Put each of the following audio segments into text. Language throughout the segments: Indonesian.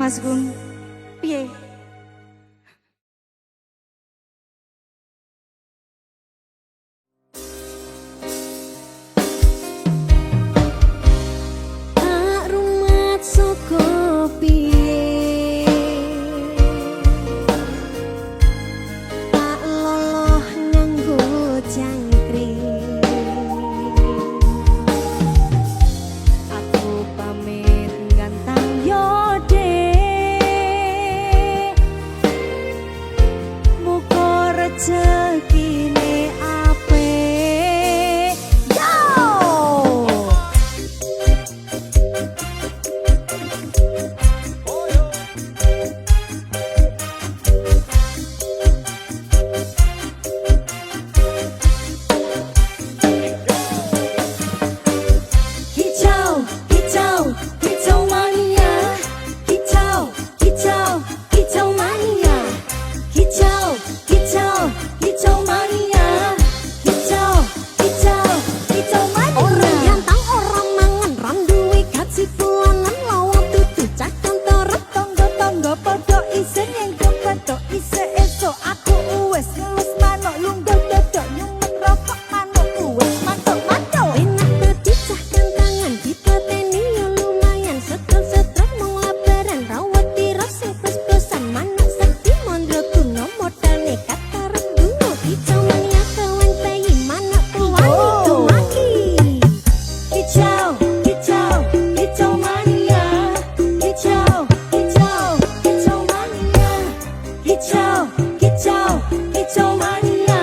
Mas Gun, piye? Tak rumat soko piye, tak loloh nganggo jangkrik. Aku pamit gantang yode, muga rezekine apik. Hijau, hijau, hijau mania. Hijau, hijau, hijau mania. Hijau, hijau, hijau mania. Hijau, hijau, hijau mania. Orang gantang orang mangan randuwe gaji bulanan lawan tutu cakang terus tonggo-tonggo podo isen yang dodo isen esok aku uwes ngelus manuk lungguh dodo nyumet rokok manuk uwes mantuk-mantuk enak dadi cah kantangan dipateni yo lumayan setruk-setruk mung labaran rawat tiras sing plus-plusan manuk sedih mondro kuno modal nekat karep dulu hijau mania kawan bayi manuk tuwani tumaki. Hijau, hijau, hijau mania. Hijau, hijau, hijau mania. Hijau, hijau, hijau mania.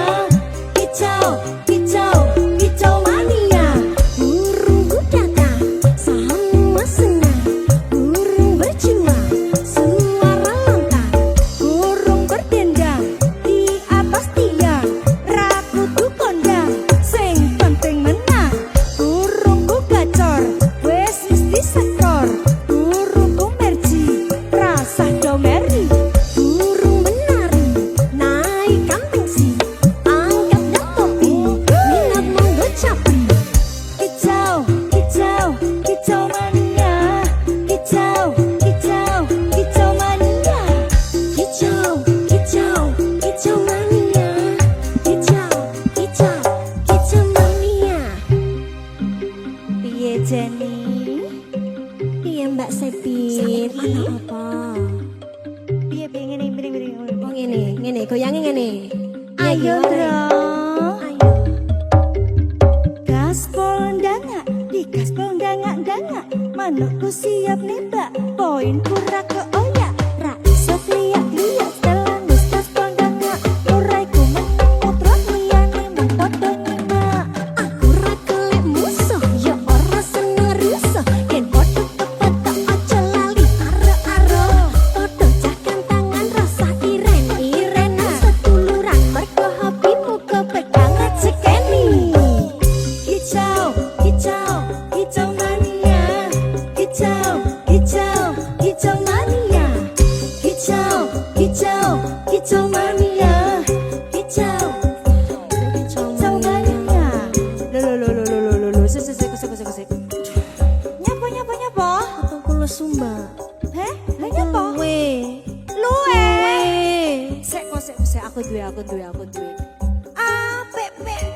Hijau, hijau, hijau mania. Burungku datang, semua senang. Burung berjuang, suara lantang. Burung berdendang di atas tiang. Rakutu kondang, sing penting menang. Burungku gacor, wes mesti sekor. Burungku merci, rasa domeri. Burung menari, naik kambing sih. Angkat dah topi, minat monggo capri. Hijau, hijau, hijau mania. Hijau, hijau, hijau mania. Hijau, hijau, hijau mania. Hijau, hijau, hijau mania. Piye Jenny? Piye Mbak Sepit? Mana apa? Piye ngene miring-miring. Oh ngene, goyange ngene. Ayo, Bro. Ayo. Gaspol dangak, di gaspol dangak-dangak. Manukku siap nembak, poinku ra keoyak. Ra iso liat-liat setelangus gaspol dangak. Uraiku meneng mutrot liyane mung padha nyimak. Aku ra kelek musuh, ya ora seneng rusuh. Yen padha kepetok aja lali aro-aro. Padha jakan tangan rasa iren-iren. Seduluran mergo hobimu kepedang rezekeni. Hijau, Kusik. Nyapa. Aku lesu, Mbak. Heh, lah nyapa? Luwe. Sik, aku duwe.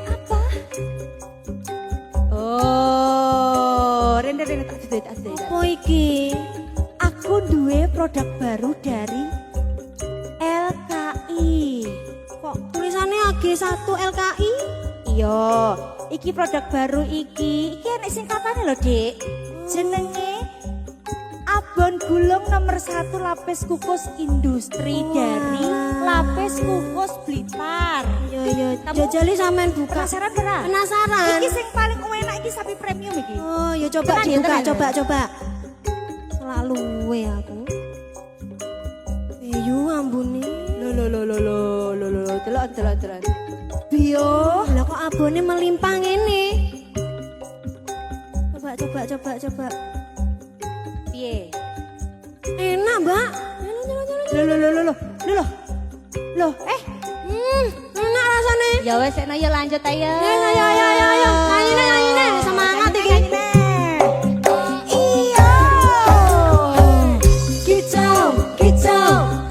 Apa? Oh, rene tak duwe. Apa iki? Aku duwe produk baru dari LKI. Kok tulisannya AG1 LKI? Iya, iki produk baru iki. Iki enek singkatane lho, Dik. Jenenge Abon Gulung nomor 1 lapis kukus industri dari Lapis Kukus Blitar. Iya. Jajali sampean buka. Penasaran ora? Penasaran. Iki sing paling enak iki sapi premium iki. Oh, ya coba Tenan ya, dibuka, tenan ya. coba. Selalu aku. Ayo ambune. Lo, delok. Bio. Lah kok abone melimpang ini? Coba. Piye? Enak, Mbak. Loh, Enak rasanya. ya wes ya lanjut ayo. Ayo. Ngayine. Semangat iki. Iya.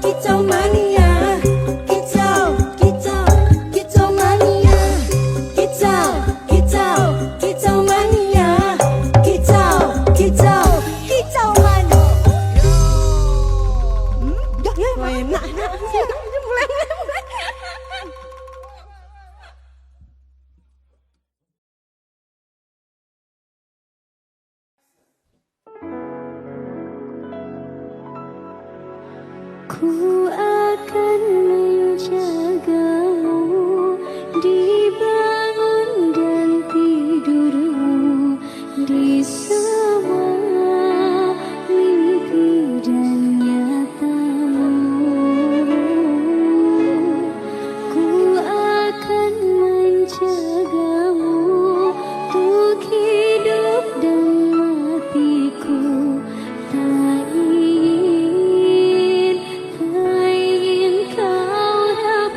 Kicau mania. Kicau mania. Kicau mania. Kicau mano. Ya, Enak. Mulai. Ku akan menjagamu di bangun dan tidurmu, di semua mimpi dan nyatamu. Ku akan menjagamu untuk hidup dan matiku. Tak ingin kau dapat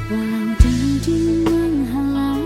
Walau janji menghalang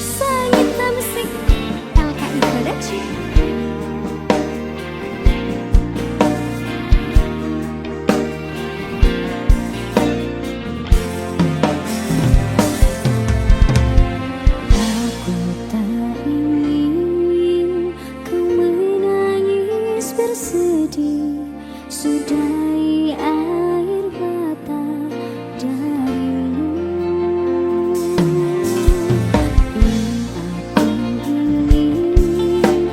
Sangita Musik LKI Production. Aku tak ingin kau menangis bersedih, sudahi air mata darimu. Yang aku ingin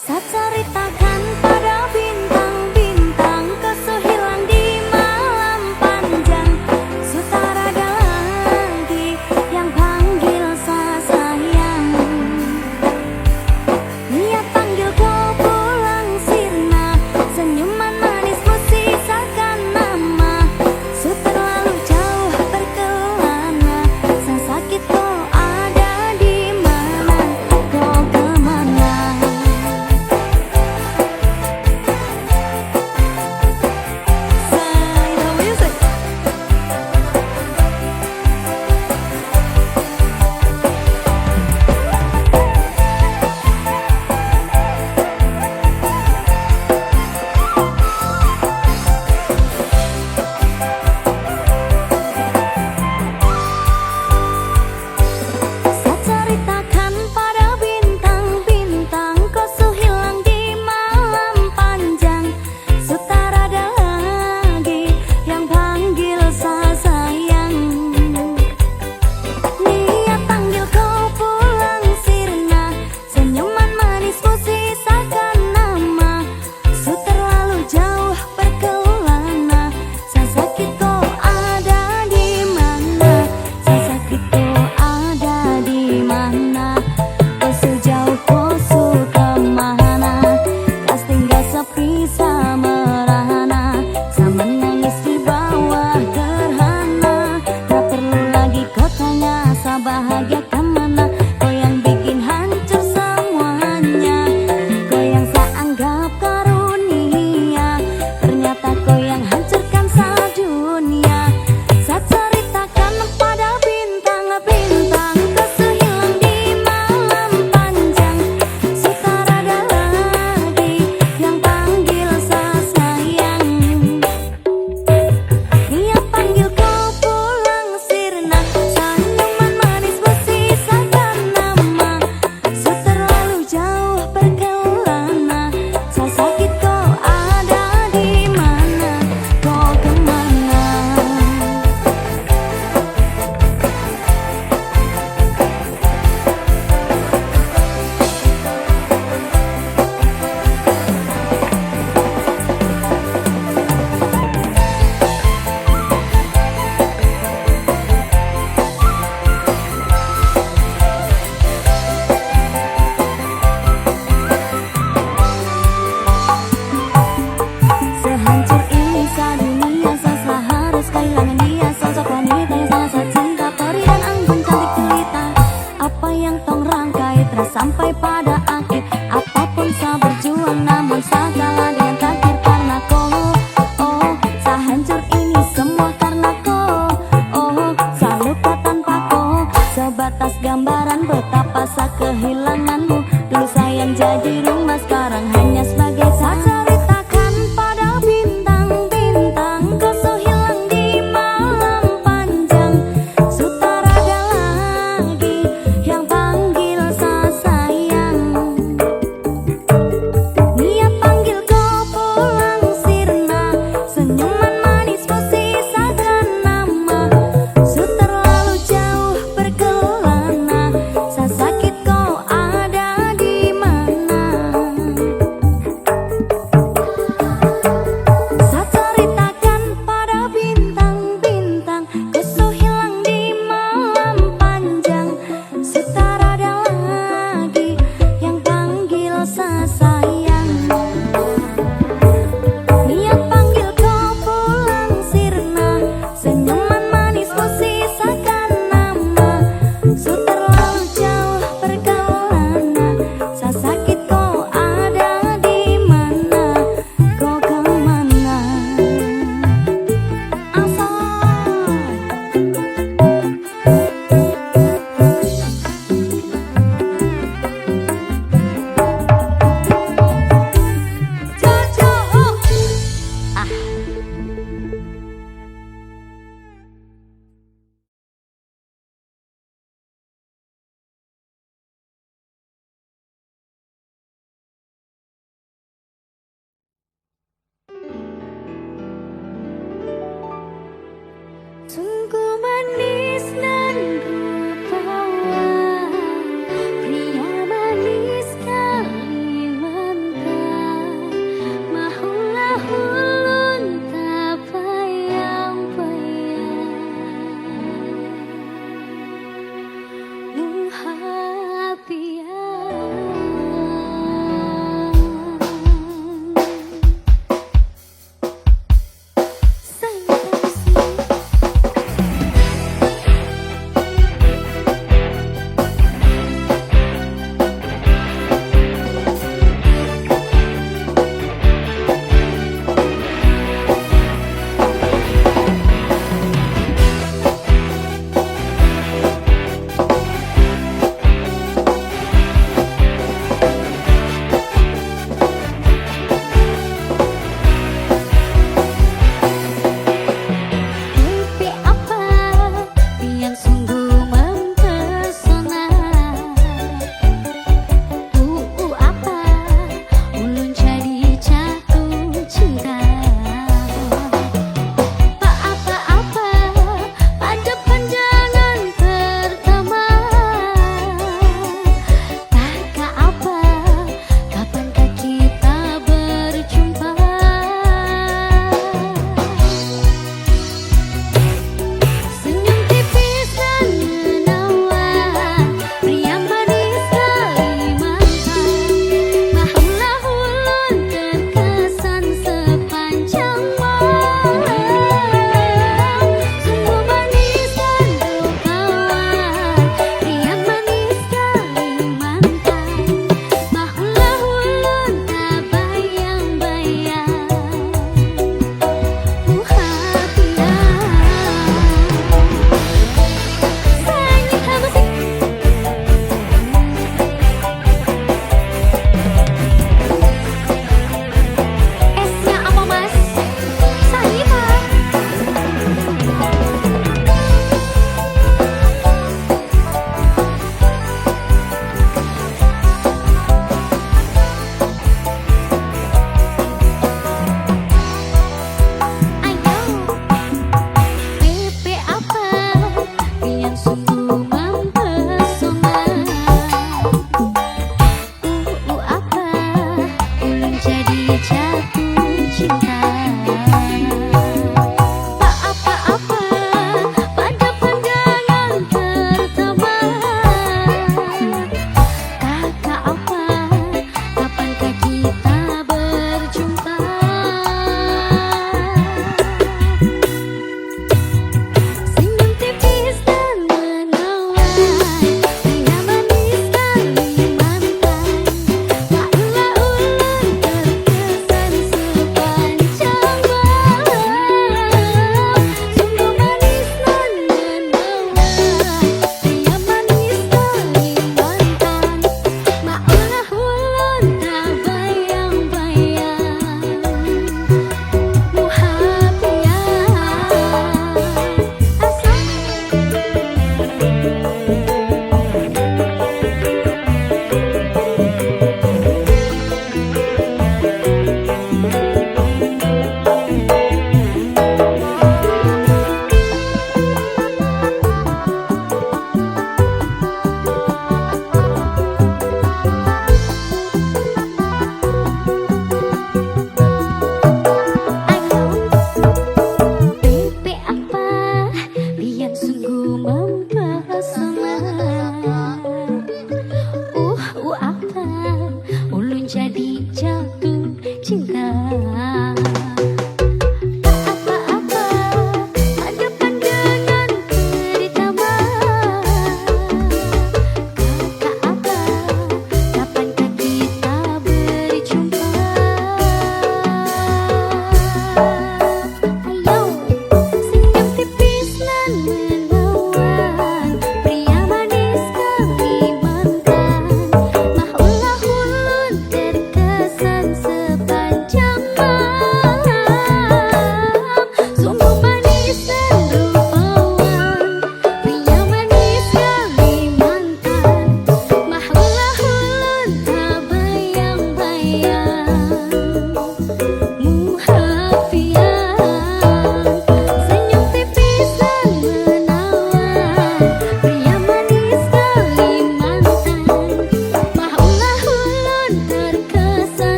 Saya ceritakan pada bintang-bintang kesu hilang di malam panjang. Sutara lagi yang panggil saya sayang. Dia panggilku pulang sirna, senyuman manismu sisakan nama. Su terlalu jauh berkelana, saya sakit kau ada di mana, kau kemana?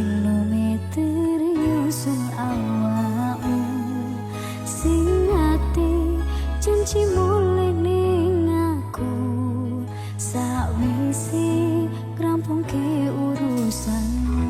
kilometer nyusul awakmu sing ati janji mulai ning aku sakwise ngrampungke urusanmu.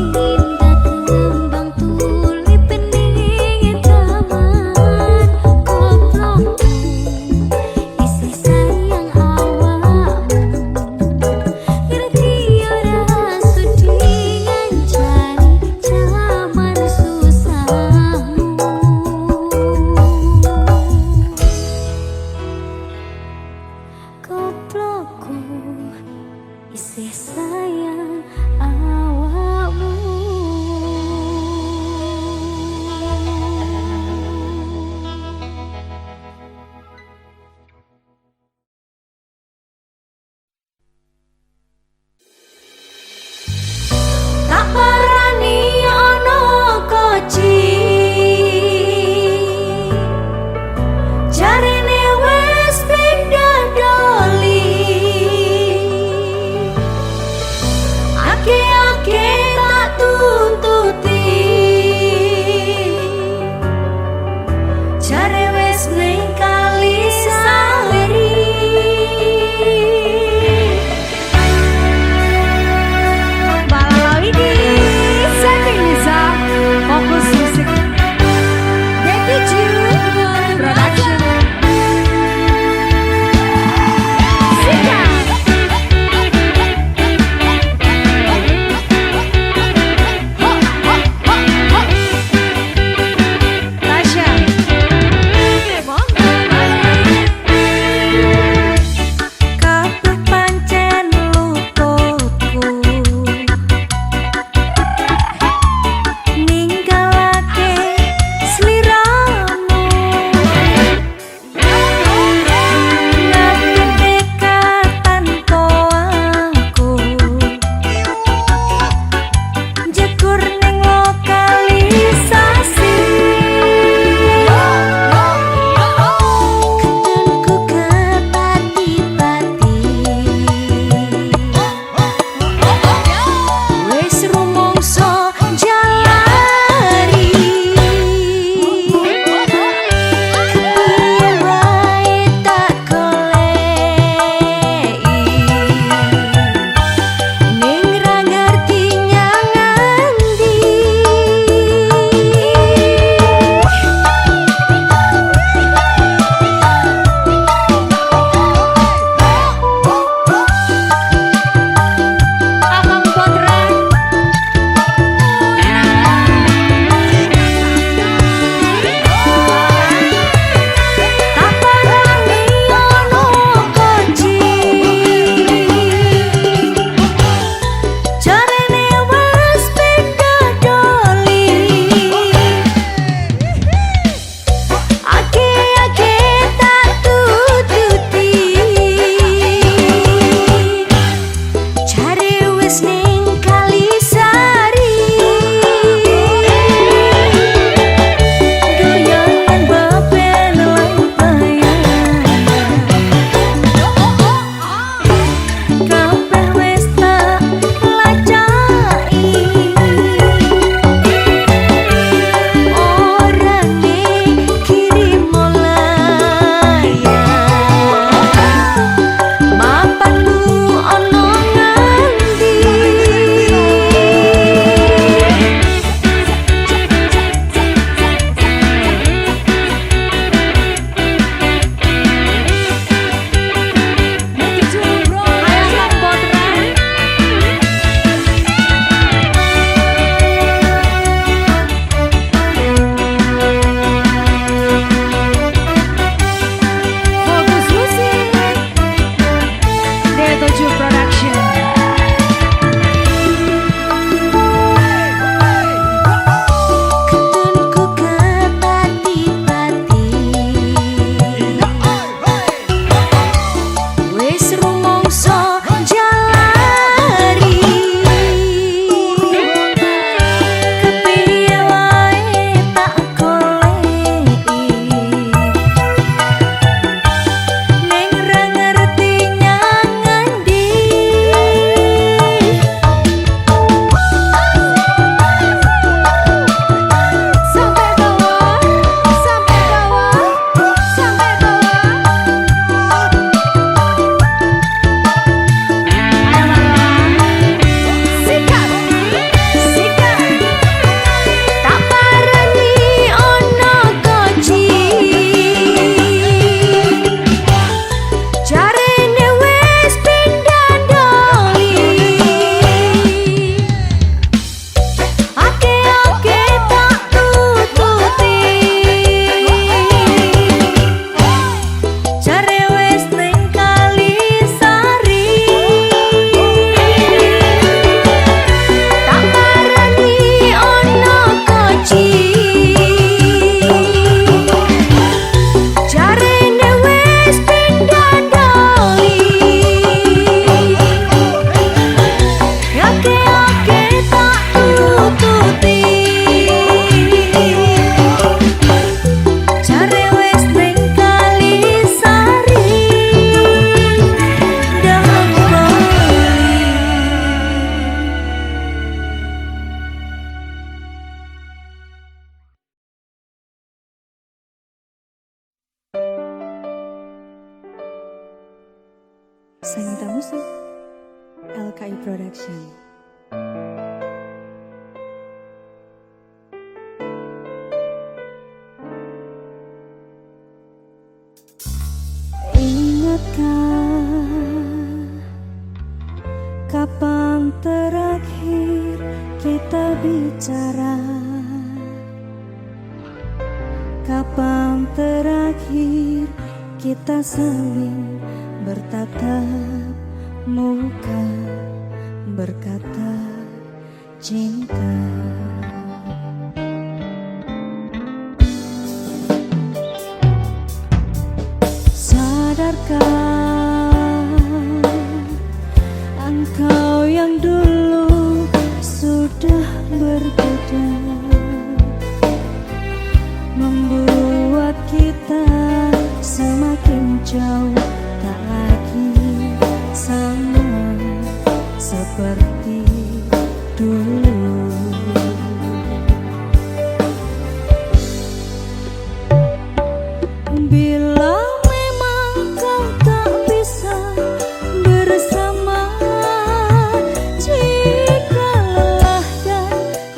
Indah Sanggita Musik, LKI Production. Ingatkah kapan terakhir kita bicara? Kapan terakhir kita saling bertatap muka, berkata cinta? Sadarkah engkau yang dulu sudah berbeda, membuat kita semakin jauh, tak lagi sama seperti dulu. Bila memang kau tak bisa bersama, jika lelah dan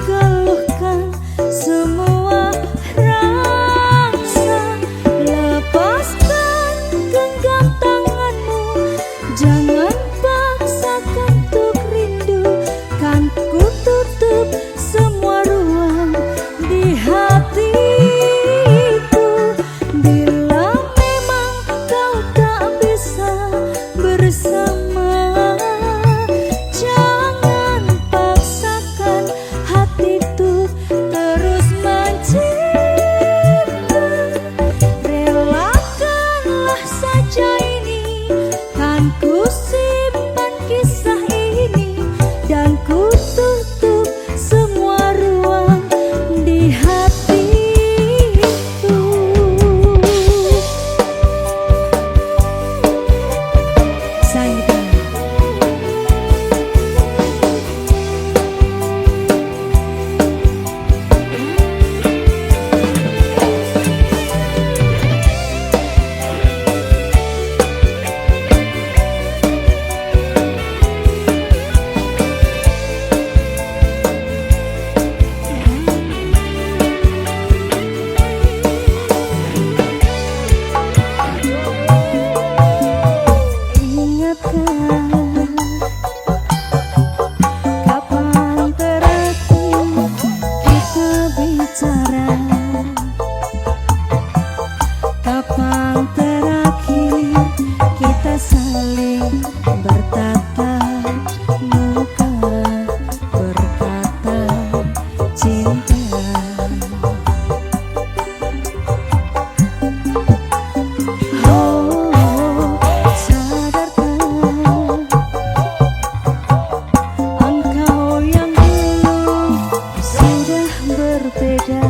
keluhkan semua rasa, lepaskan genggam tanganmu, jangan paksakan untuk rindu, kan ku tutup semua ruang di hatiku. Bila memang kau tak bisa bersama, jangan paksakan hatiku terus mencinta. Relakanlah saja ini, kan ku simpan kisah ini, dan ku tutup semua ruang di hatiku. Sanggita. Kapan terakhir kita bicara? Kapan terakhir kita saling bertatap muka, berkata cinta? Engkau yang dulu sudah berbeda,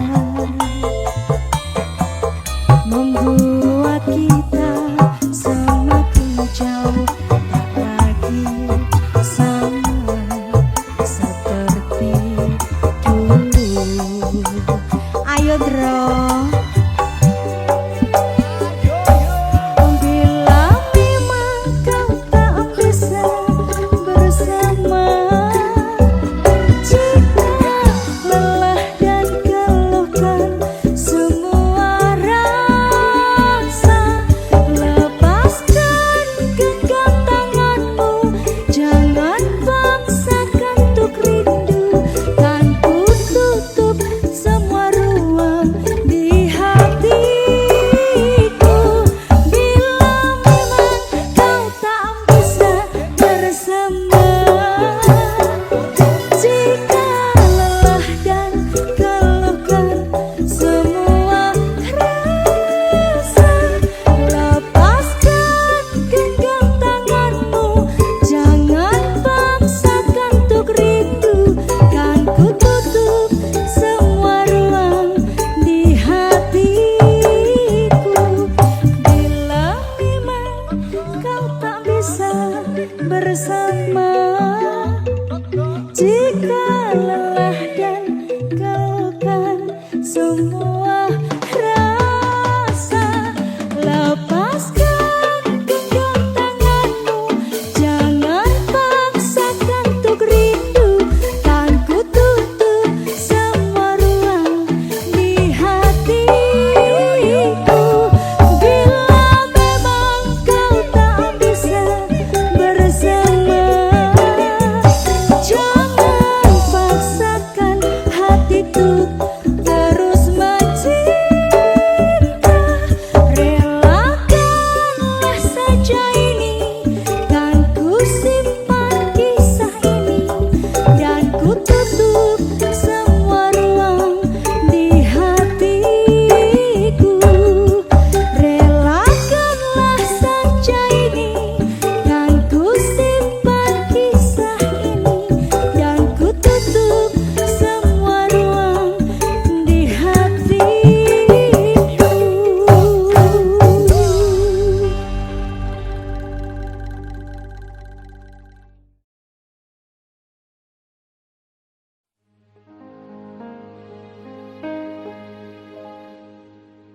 membuat kita semakin jauh, tak lagi sama seperti dulu. Ayo Dro. Bila memang kau tak bisa bersama, jika lelah dan keluhkan semua rasa, lepaskan genggam tanganmu, jangan paksakan untuk rindu, kan ku tutup semua ruang di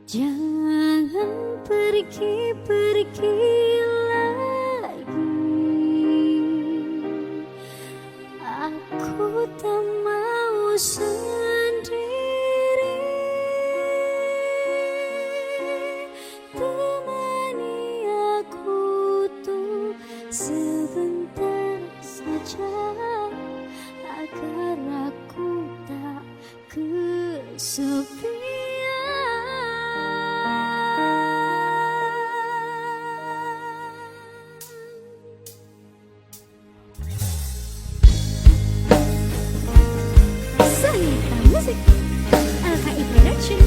Jangan pergi-pergi lagi. Aku tak mau sendiri. Temani aku tuh sebentar saja, agar aku tak kesepian. Sanita Musik LKI Production.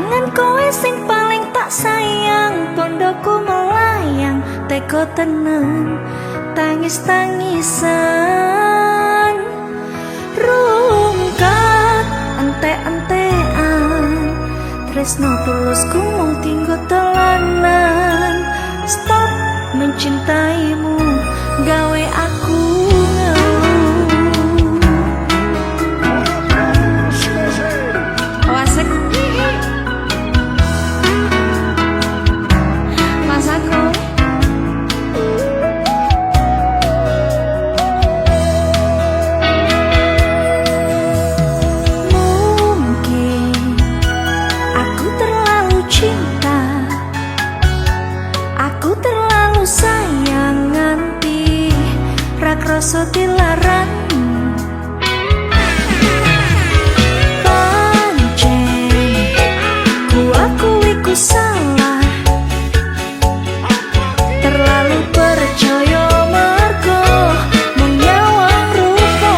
Kelangan kowe sing paling tak sayang, pondoku melayang, teko tenang, tangis-tangisan, rungkat, ente-entean, tresno tulusku mung tinggo telanan. Stop mencintaimu, gawe aku rasa dilarang. Pancen ku akui ku salah, terlalu percaya mergo menyawang rupa.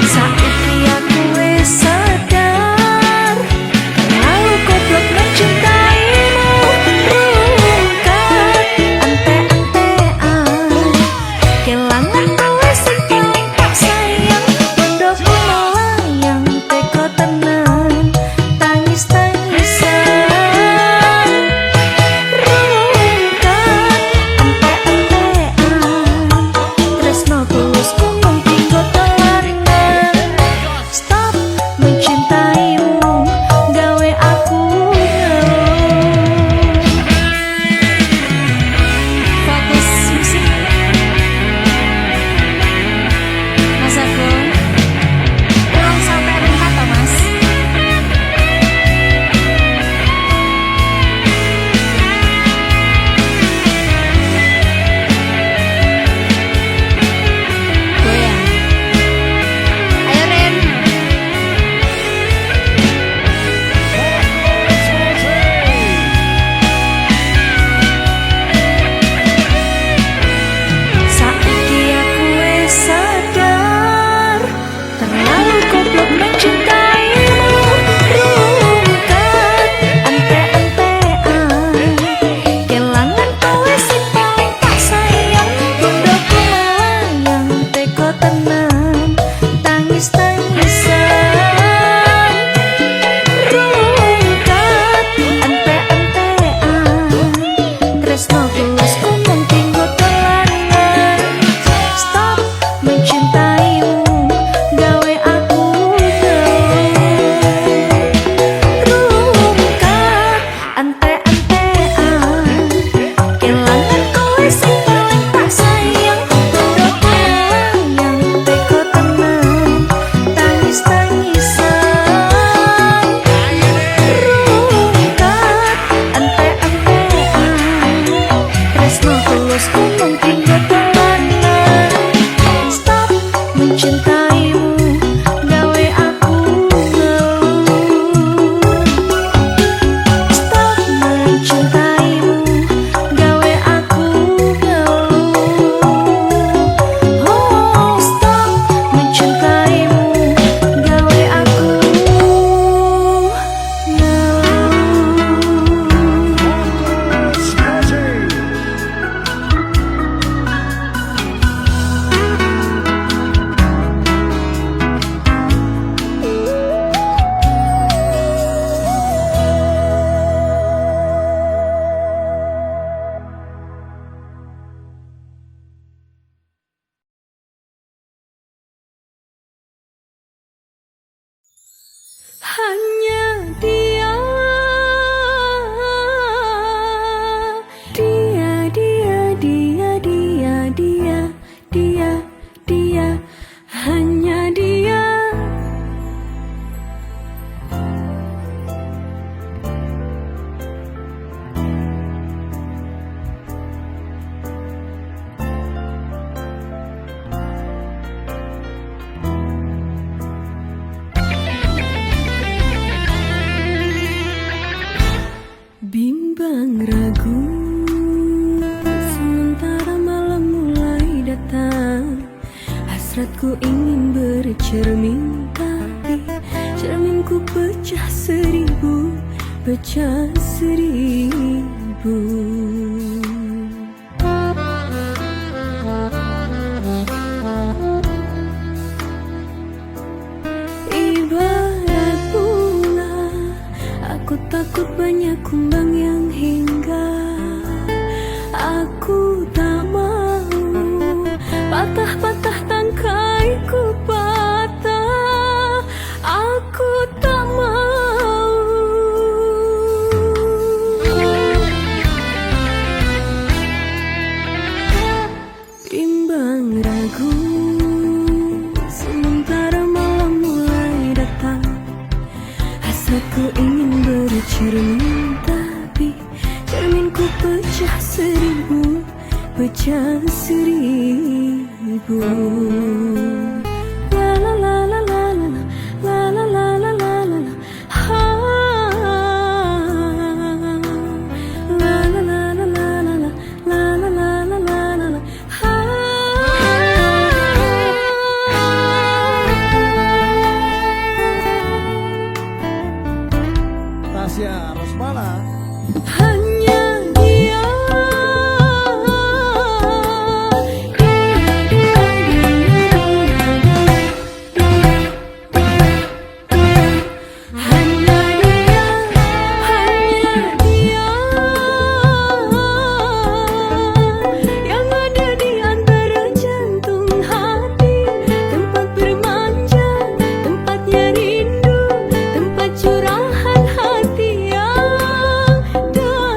Saiki aku wis sadar, terlalu goblok mencintaimu. Rungkat, ente-entean, kelangan kowe sing paling tak sayang, pondoku melayang, teko tenan, tangis-tangisan, rungkat, ente-entean, tresno tulusku mung tinggo telanan. Stop mencintaimu, gawe aku fokus musik. Mas Agung, ulang sampai rungkat toh mas. Goyang. Ayo Ren. Saiki aku wis sadar, terlalu goblok mencintaimu. Rungkat, ente-entean, kelangan kowe sing paling tak sayang, pondoku melayang, teko tenan, tangis-tangisan, rungkat, ente-entean, tresno tulusku mung tinggo telanan. Stop mencintaimu, gawe aku rungkat, ente-entean, kelangan kowe sing paling tak sayang, pondoku melayang, teko tenan, tangis-tangisan, rungkat, ente-entean, tresno tulusku mung tinggo telanan. Stop mencintaimu, gawe aku stop mencintaimu, gawe aku oh, stop mencintaimu, gawe aku hanya dia, dia, dia, dia, dia, dia, dia, dia, hanya dia. ingin bercermin, tapi cerminku pecah seribu, pecah seribu. Ibarat bunga, aku takut banyak kumbang yang hinggap. Aku tak mau patah-patah tangkaiku patah. Aku tak mau. Bimbang ragu, sementara malam mulai datang. Hasratku ingin bercermin, tapi cerminku pecah seribu, pecah seribu. La la la la la la la la la la la la la. Ha. La la la la la la la la la la la la la la. Ha. Tasya Rosmala. Hanya dia. Hanya dia, hanya dia yang ada di antara jantung hati, tempat bermanja, tempatnya rindu, tempat curahan hati yang dalam.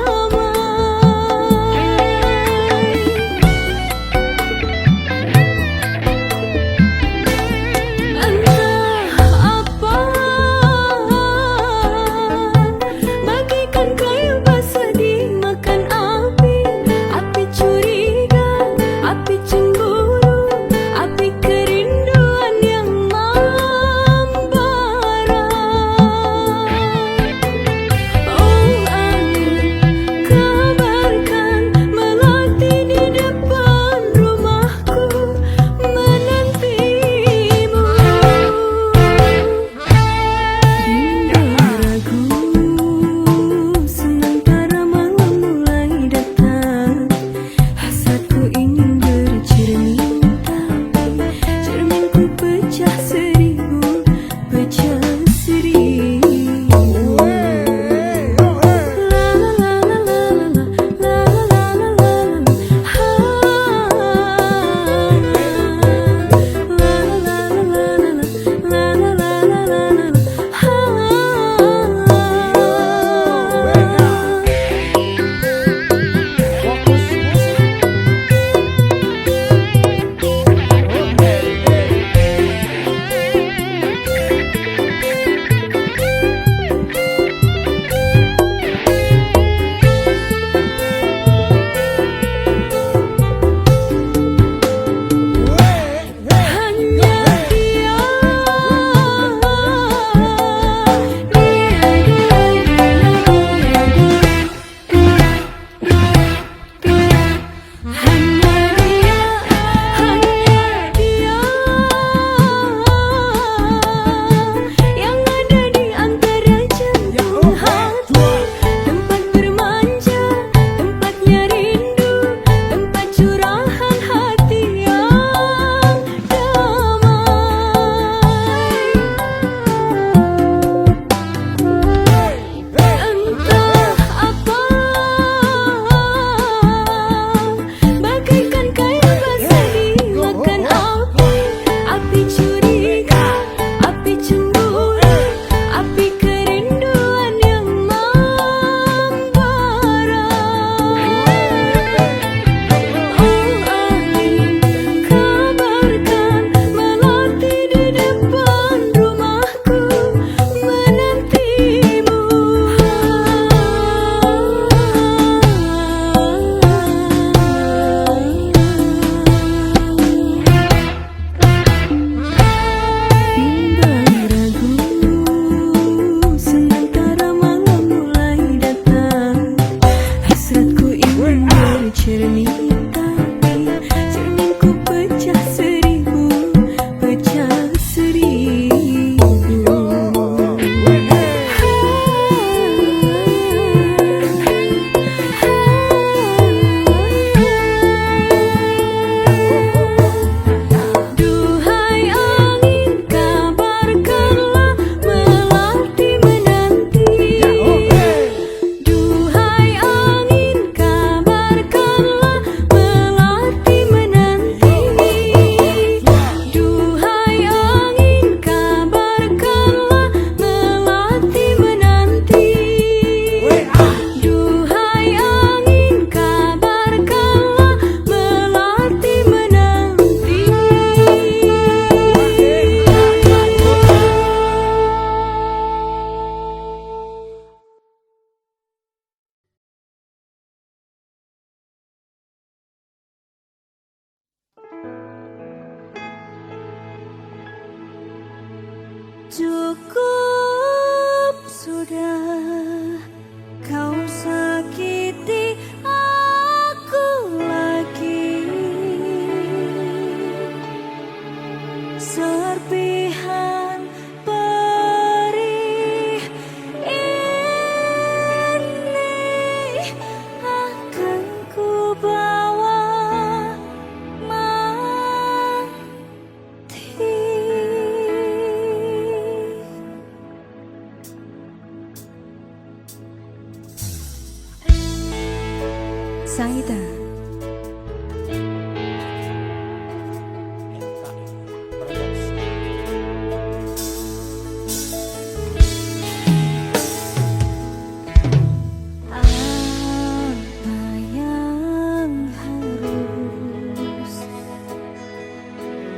Cukup sudah kau sakiti aku lagi. Serpihan perih ini akan ku bawa mati. Saida. Apa yang harus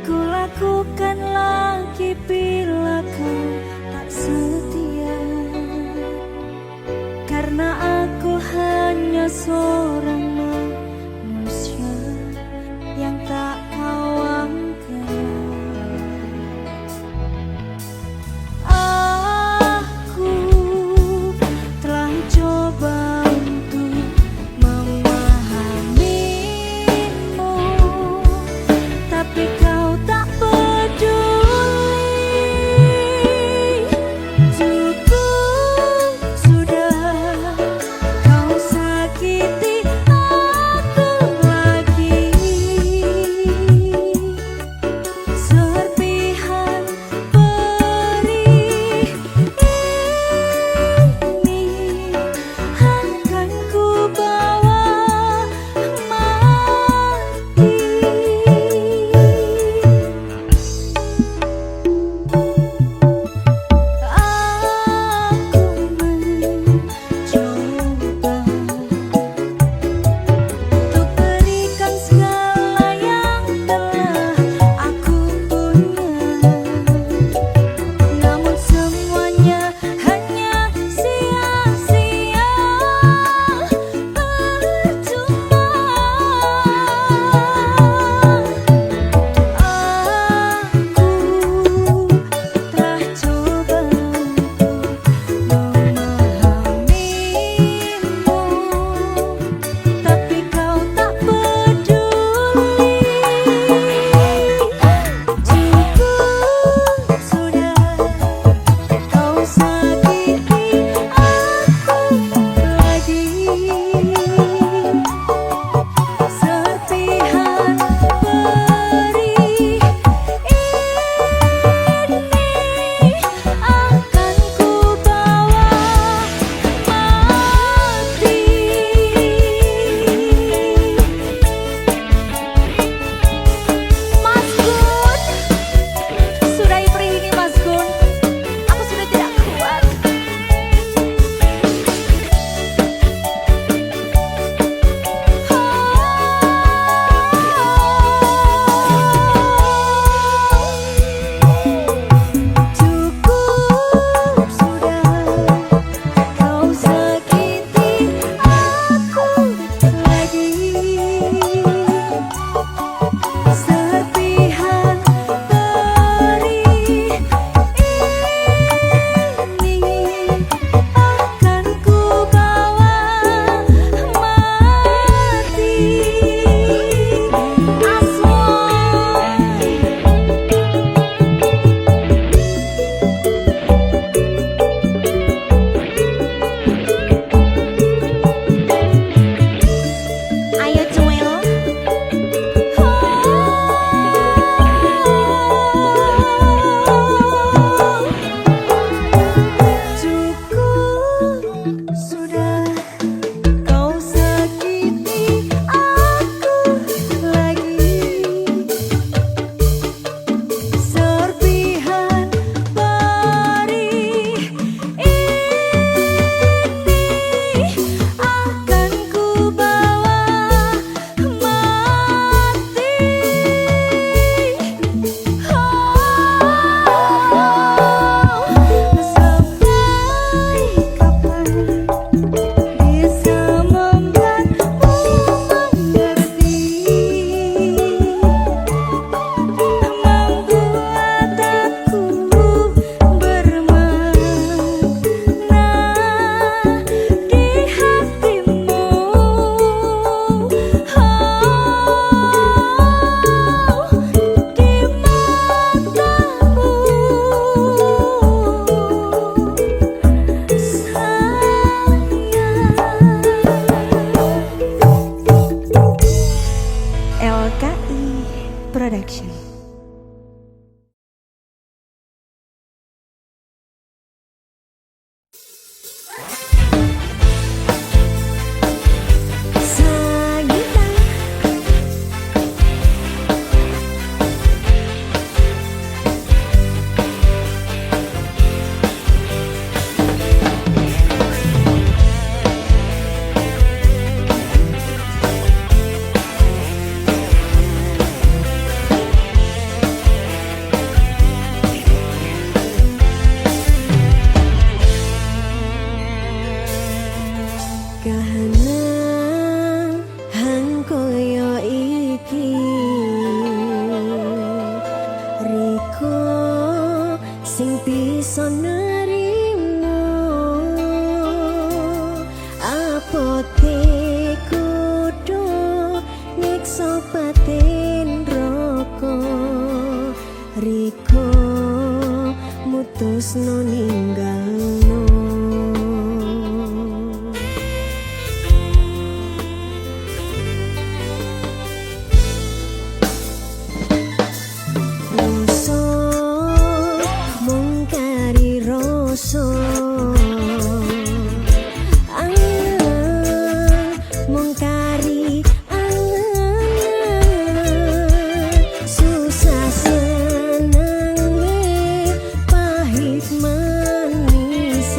kulakukan lagi bila kau tak setia? Karena aku hanya seorang sing bisa nerimo apote kudu nyiksa batin roko riko mutusno ninggalno susah senang pahit manis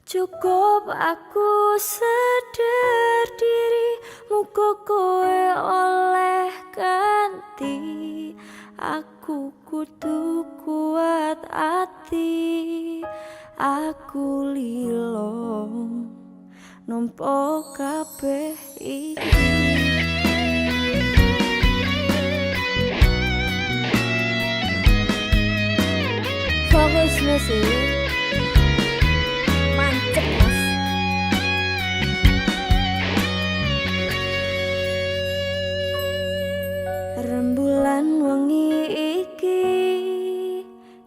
Cukup aku sadar diri, muga kowe oleh ganti. Aku kudu kuat ati, aku lilo nompo kabeh iki. Fokus musik mancep mas. Rembulan wengi iki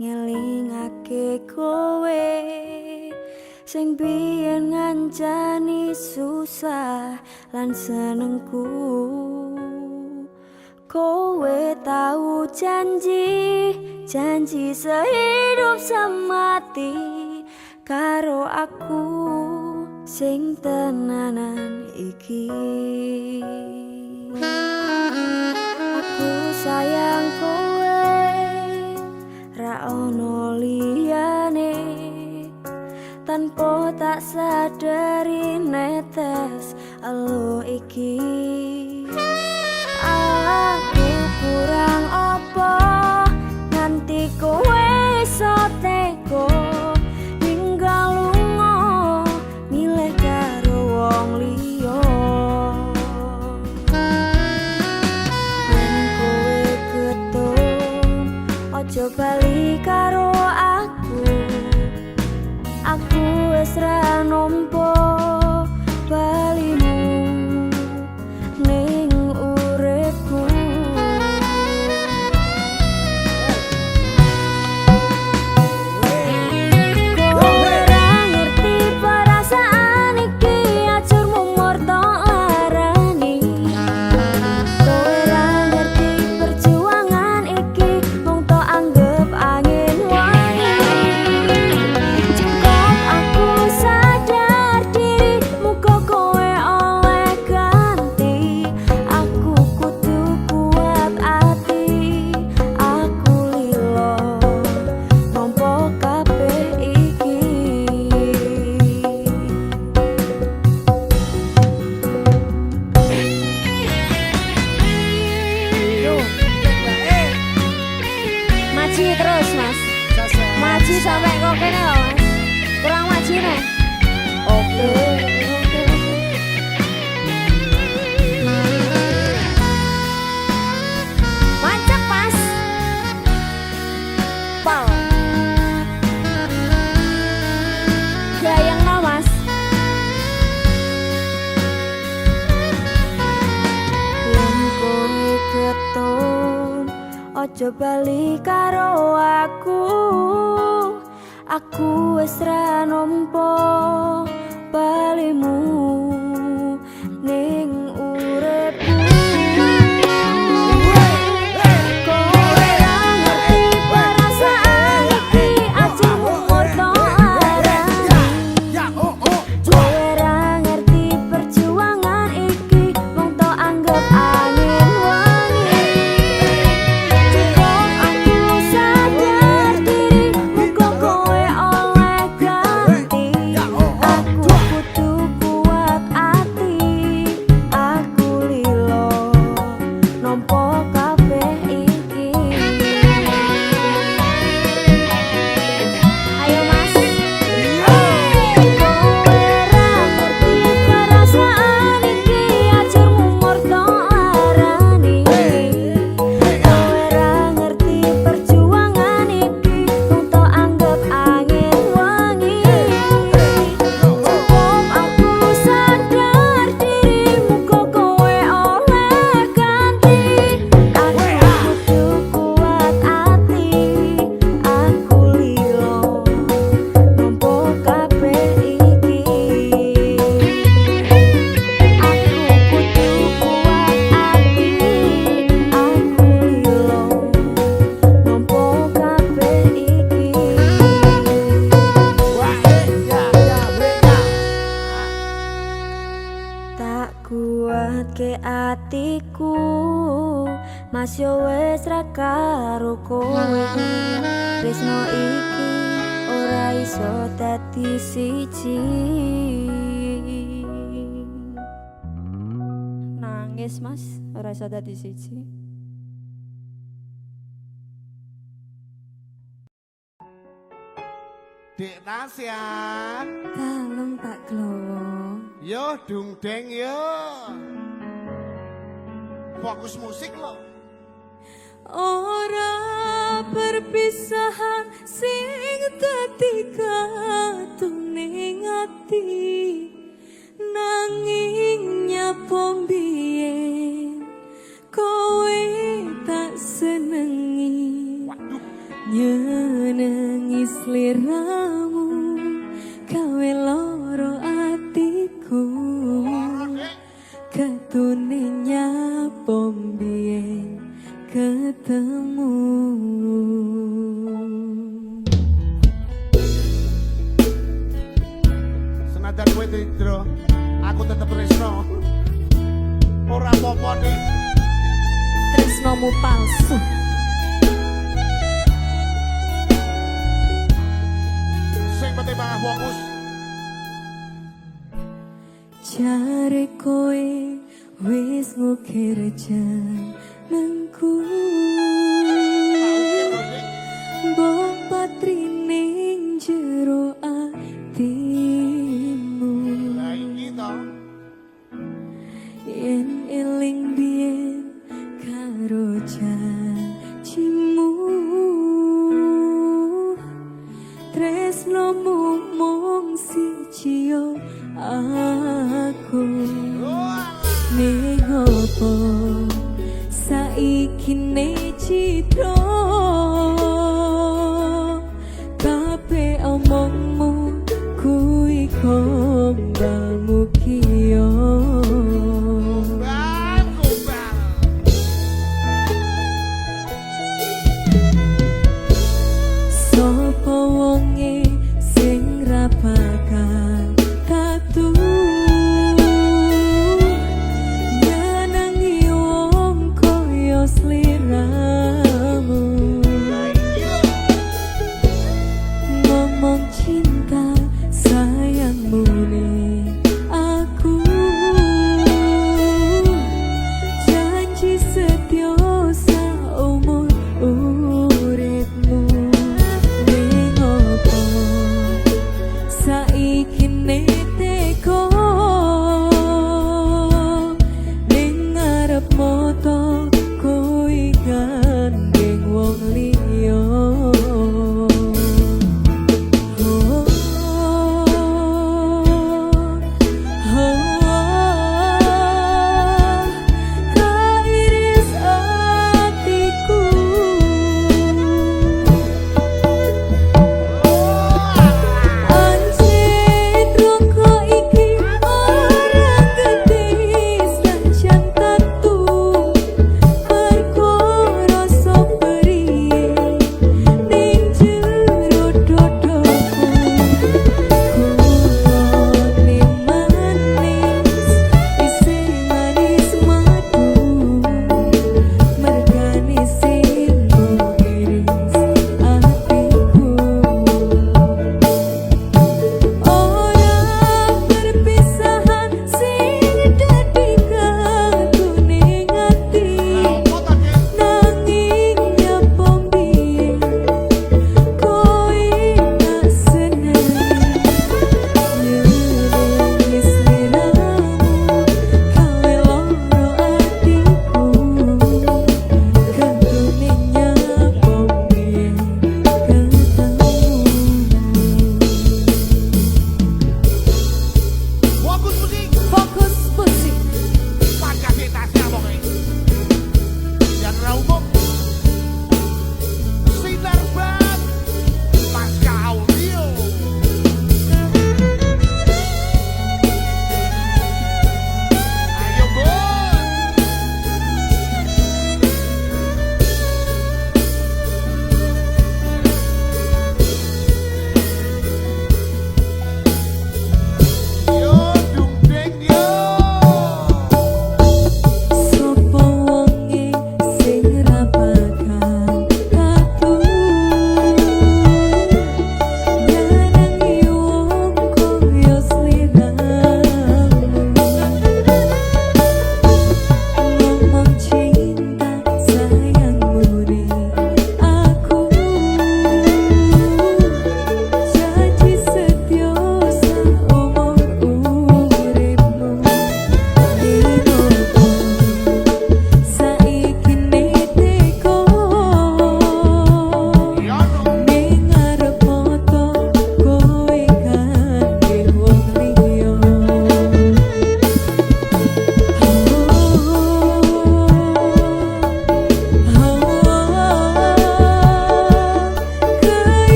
ngelingake kowe sing biyen ngancani susah lan senengku. Kowe tahu janji sehidup semati karo aku sing tenanan iki. Aku sayang kowe ra ono liyane, tanpa tak sadari netes elo iki. Aku kurang apa nganti kowe iso teko ninggal lunga milih karo wong liya. Yen kowe ketun aja bali karo aku wis ra nampa balimu ning uripku. Kowe ra ngerti perasaan iki, ajur mumur tok larani. Kowe ra ngerti perjuangan iki, mung tok anggap angin wangi. Cukup aku sadar diri, muga kowe oleh ganti. Aku kudu kuat ati, aku lilo nampa kabeh iki. Maji terus mas, maji sampai kok kene loh mas, kurang maji nih. Oke. Mantap mas. Pal. Gayang no mas. Yen kowe ketun ojo bali karo aku wis ra nampa balimu ning uripku. Kowe ra ngerti perasaan iki, ajur umur tok larani. Kowe ra ngerti perjuangan iki, mung tok anggap angin wangi. Cukup aku sadar diri, muga kowe oleh ganti. Aku kudu kuat ati, aku lilo nampa kabeh iki. Ayo mas. Kowe ra ngerti perasaan iki, ajur mumur tok larani. Kowe ra ngerti perjuangan iki, mung tok anggap angin wangi. Cukup aku sadar diri, muga kowe oleh ganti. Aku kudu kuat ati, aku lilo nampa kabeh iki. Aku kudu kuat ati, aku lilo nampa kabeh iki. Tak kuat ke atiku, mas yo wis ra karo kowe. Tresno iki ora iso dadi siji. Nangis mas, ora iso dadi siji. Dek Tasya. Dalem Pak Glowo. Yo dung deng yo. Fokus musik lo. Ora perpisahan sing dadi katuning ati, nanging nyapa mbiyen kowe tak senengi. Nyenengi sliramu gawe loro atiku, ketune nyapa mbiyen ketemu. Senajan kowe tridro, aku tetep tresno. Ora apa-apa nih. Tresnomu palsu. Sing penting banget fokus. Jare kowe wis ngukir jenengku, mbok patrining jero atimu. Lah iki to. Yen eling biyen karo janjimu, tresnomu mung siji yo aku. Ning opo saiki ne citra, kabeh omongmu kuwi kembangmu kiyo. Sopo wonge sing ra bakal tatu, nyenengi wong koyo sliramu.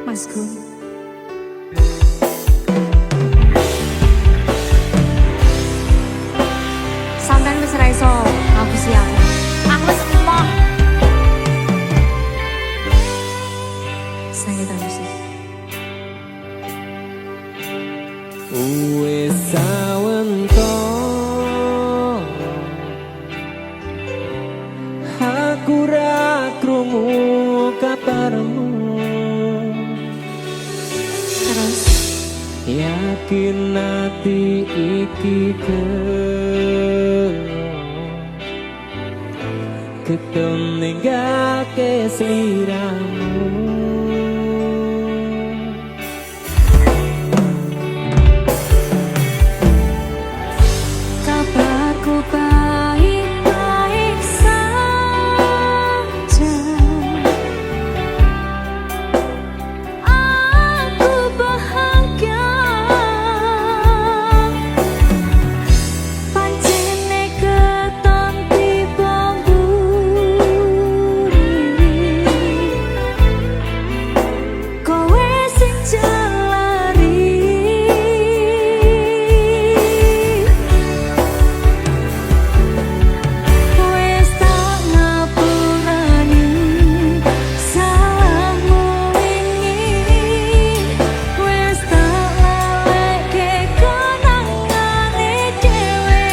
Mas Gun. Sampeyan wis ra iso ngapusi aku. Aku wis emoh. Sanget musik. Wis sawento aku ra krungu kabarmu. Terus Yakin ati iki keton ninggake sliramu. kabarku baik-baik saja. Aku bahagia. Pancene keton tiba mburi. Kowe sing jelari. Wes tak ngapurani salahmu wingi. Wes tak laleke kenangane dhewe.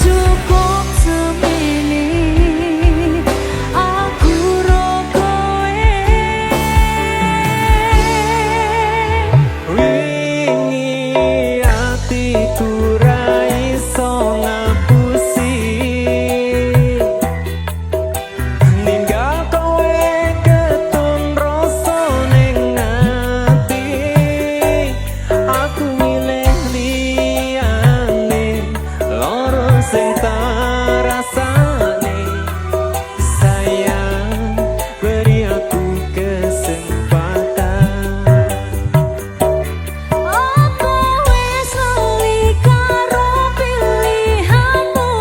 Cukup semene aku ro kowe. Wingi atiku ra iso ngapusi ninggal kowe keton rasa ning ati. Aku milih liyane loro sing tak rasane. Sayang beri aku kesempatan. Apa wis lali karo pilihanmu?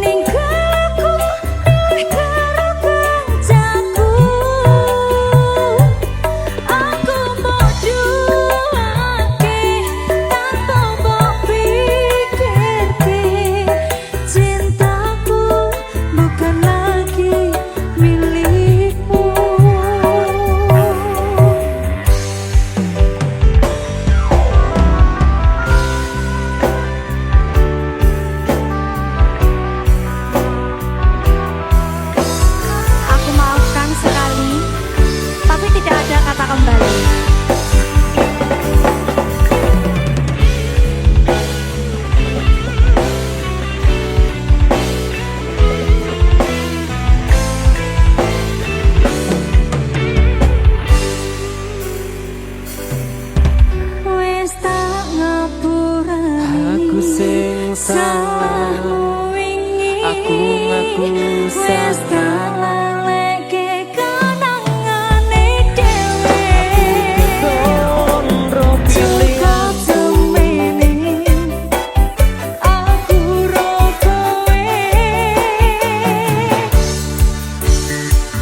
Ninggalku milih karo kancaku. Aku mbok duwake tanpa mbok pikirke. Cintaku bukan lagi milikmu. Aku maafkan sekali, tapi tidak ada kata kembali. Wes tak ngapurani Aku sing salah, salahmu wingi. aku ngaku Wes tak salah. laleke kenangane dhewe. Keton ro Cukup pilihanmu. semene aku ro kowe.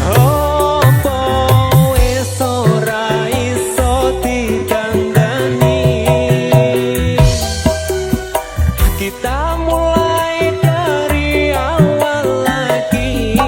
Apa wis ora iso dikandani. Kita mulai dari awal lagi.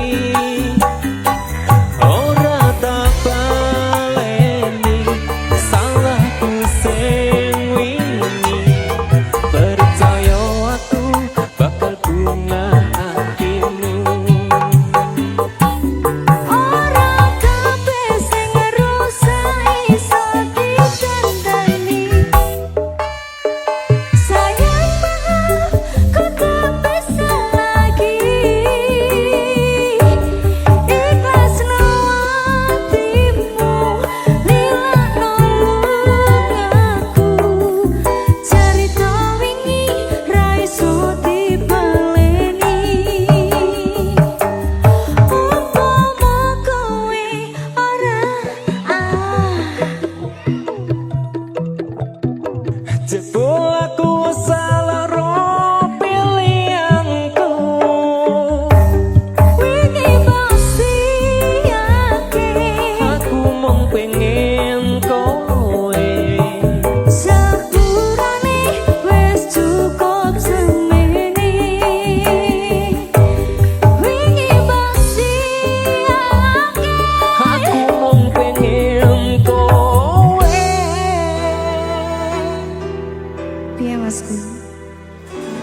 Piye Masku?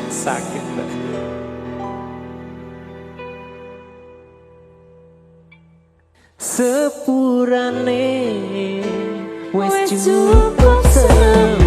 Sakit Mbak. Sepurane wis cukup seneng